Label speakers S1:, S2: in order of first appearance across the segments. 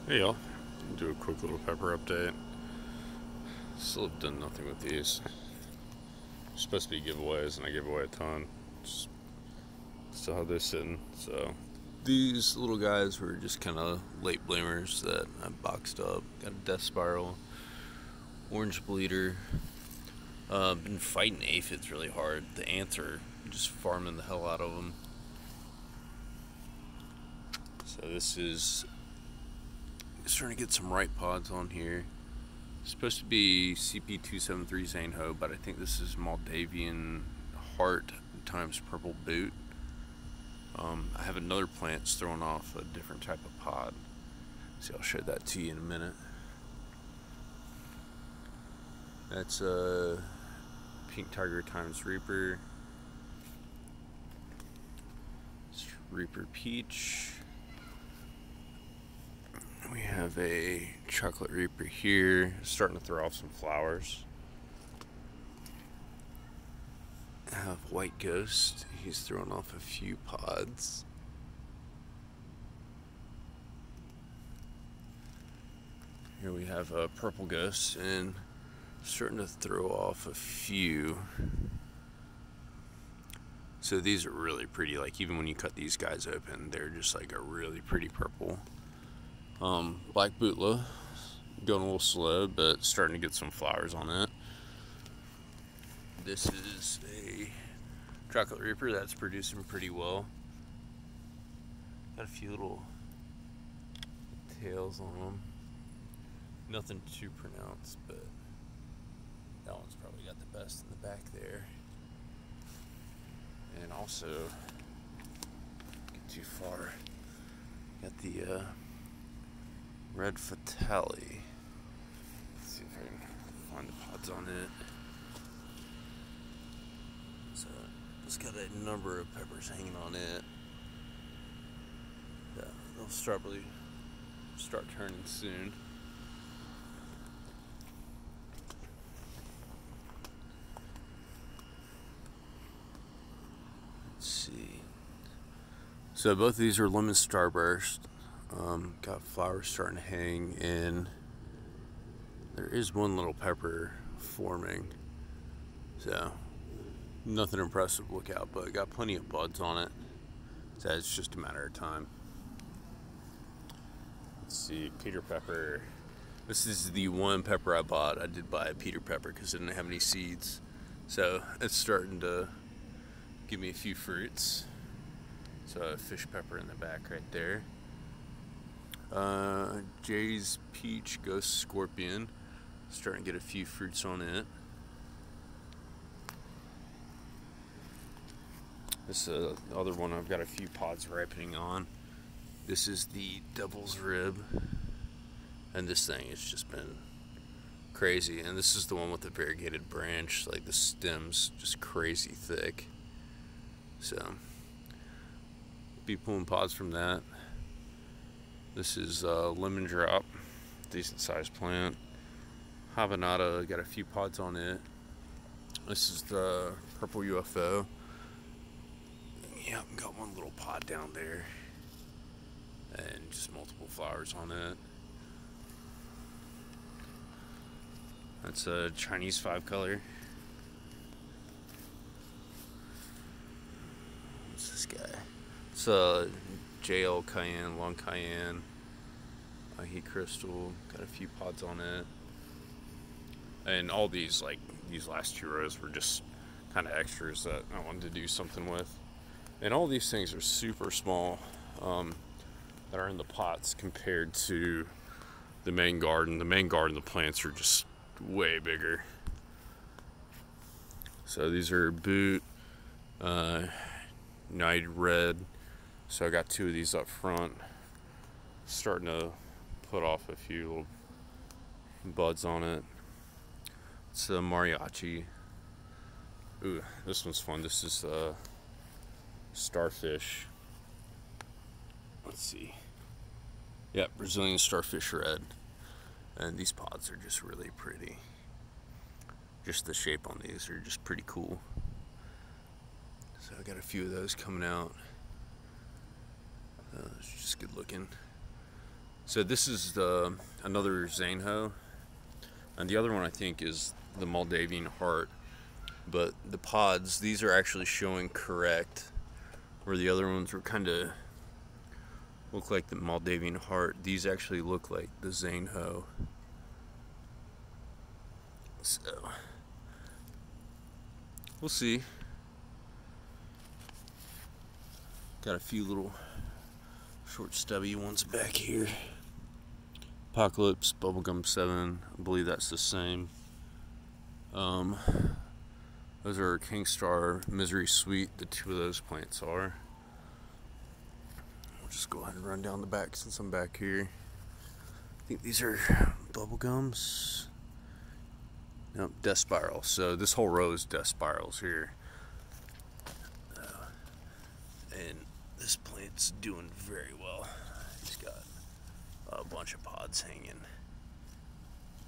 S1: Hey y'all, do a quick little pepper update. Still have done nothing with these. They're supposed to be giveaways, and I gave away a ton. Just still have those sitting. So these little guys were just kind of late bloomers that I boxed up. Got a death spiral, orange bleeder. Been fighting aphids really hard. The ants are just farming the hell out of them. So this is starting to get some ripe pods on here. It's supposed to be CP273 Zaneho, but I think this is Moldavian Heart times Purple Boot. I have another plant that's throwing off a different type of pod. See, I'll show that to you in a minute. That's Pink Tiger times Reaper. It's Reaper Peach. We have a Chocolate Reaper here, starting to throw off some flowers. I have White Ghost, he's throwing off a few pods. Here we have a Purple Ghost, and starting to throw off a few. So these are really pretty, like even when you cut these guys open, they're just like a really pretty purple. Black Bootla, going a little slow, but starting to get some flowers on it. This is a Chocolate Reaper that's producing pretty well. Got a few little tails on them. Nothing too pronounced, but that one's probably got the best in the back there. And also, get too far, got the Red Fatale. Let's see if I can find the pods on it. So it's got a number of peppers hanging on it. Yeah, they'll probably start turning soon. Let's see. So both of these are lemon starburst. Got flowers starting to hang, and there is one little pepper forming. So nothing impressive to look out, but got plenty of buds on it. So it's just a matter of time. Let's see, Peter Pepper. This is the one pepper I bought. I did buy a Peter Pepper because it didn't have any seeds. So it's starting to give me a few fruits. So a fish pepper in the back right there. Jay's Peach Ghost Scorpion, starting to get a few fruits on it. This is the other one I've got a few pods ripening on. This is the Devil's Rib, and this thing has just been crazy. And this is the one with the variegated branch, like the stem's just crazy thick. So be pulling pods from that. This is Lemon Drop, decent sized plant. Habanada, got a few pods on it. This is the Purple UFO. Yep, got one little pod down there. And just multiple flowers on it. That's a Chinese 5-color. What's this guy? It's a JL Cayenne, Long Cayenne, Heat Crystal, got a few pods on it. And all these, like these last two rows, were just kind of extras that I wanted to do something with. And all these things are super small that are in the pots compared to the main garden. The main garden, the plants are just way bigger. So these are Boot, United Red. So I got two of these up front, starting to put off a few little buds on it. It's a Mariachi. Ooh, this one's fun. This is Starfish. Let's see. Yeah, Brazilian Starfish Red. And these pods are just really pretty. Just the shape on these are just pretty cool. So I got a few of those coming out. It's just good looking. So this is another Zainho, and the other one I think is the Moldavian Heart. But the pods, these are actually showing correct, where the other ones were kind of look like the Moldavian Heart. These actually look like the Zainho. So we'll see. Got a few little short stubby ones back here. Apocalypse, Bubblegum 7, I believe that's the same. Those are Kingstar, Misery Sweet, the two of those plants are. We'll just go ahead and run down the back since I'm back here. I think these are Bubblegums. Nope, Death Spiral. So this whole row is Death Spirals here. And this plant's doing very well. He's got a bunch of pods hanging.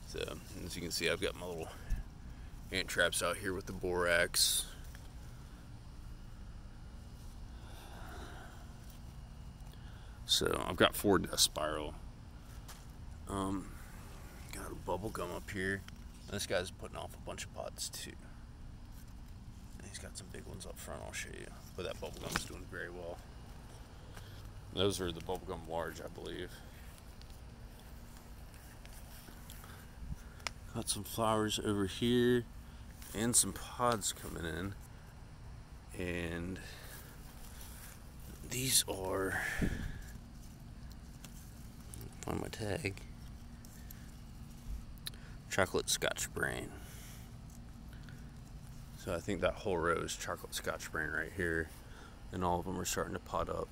S1: So as you can see, I've got my little ant traps out here with the borax. So I've got 4 Death Spiral. Got a Bubblegum up here. This guy's putting off a bunch of pods too. And he's got some big ones up front, I'll show you. But that Bubblegum's doing very well. Those are the Bubblegum Large, I believe. Got some flowers over here and some pods coming in. And these are, find my tag, Chocolate Scotch Brain. So I think that whole row is Chocolate Scotch Brain right here, and all of them are starting to pod up.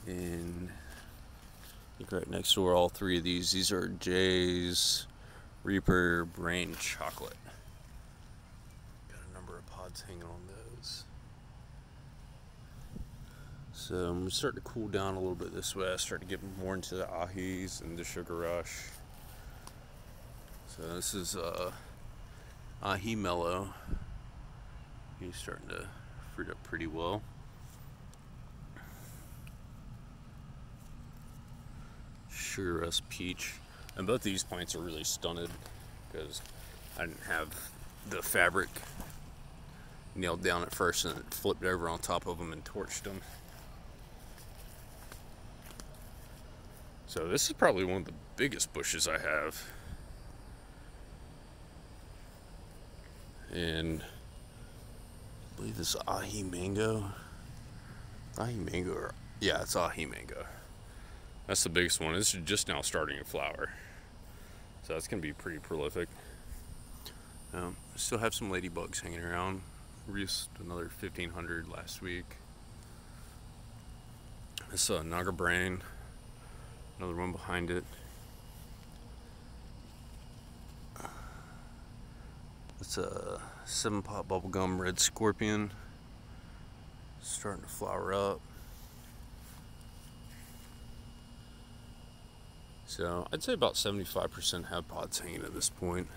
S1: And I think right next door, all 3 of these are Jay's Reaper Brain Chocolate. Got a number of pods hanging on those. So I'm starting to cool down a little bit this way. I start to get more into the ahis and the Sugar Rush. So this is ahi mellow. He's starting to fruit up pretty well. Sugar Rush Peach. And both these plants are really stunted because I didn't have the fabric nailed down at first, and it flipped over on top of them and torched them. So this is probably one of the biggest bushes I have. And I believe this is ahi mango. Ahi mango, or, yeah, it's ahi mango. That's the biggest one. This is just now starting to flower. So that's going to be pretty prolific. I still have some ladybugs hanging around. Released another 1,500 last week. This is Naga Brain. Another one behind it. It's a 7-pot Bubblegum Red Scorpion. Starting to flower up. So I'd say about 75% have pods hanging at this point.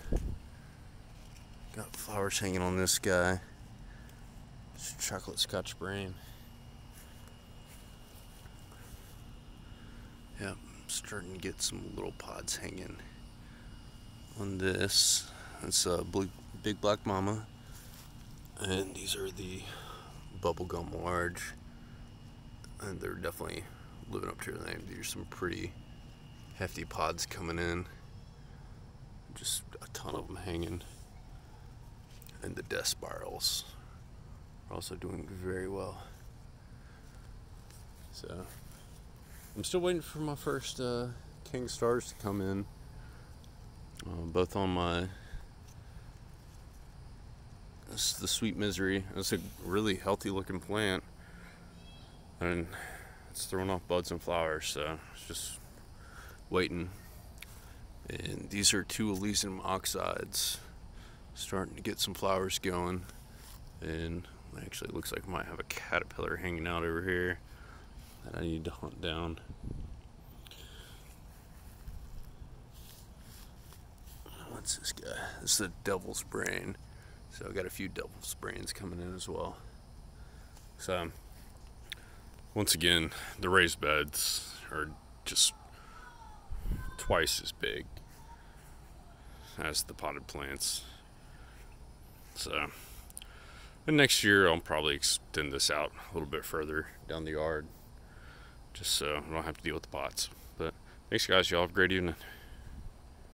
S1: Got flowers hanging on this guy. It's Chocolate Scotch Brain. Yep, starting to get some little pods hanging on this. It's a Big Black Mama. And these are the Bubblegum Large. And they're definitely living up to their name. These are some pretty hefty pods coming in. Just a ton of them hanging. And the Death Spirals are also doing very well. So I'm still waiting for my first King Stars to come in. Both on my, this is the Sweet Misery. It's a really healthy looking plant, and it's throwing off buds and flowers, so it's just waiting. And these are 2 Elysium Oxides, starting to get some flowers going. And actually it looks like I might have a caterpillar hanging out over here that I need to hunt down. What's this guy? This is the Devil's Brain. So I got a few Devil's Brains coming in as well. So once again, the raised beds are just twice as big as the potted plants. So, and next year I'll probably extend this out a little bit further down the yard, just so I don't have to deal with the pots. But thanks guys, y'all have a great evening.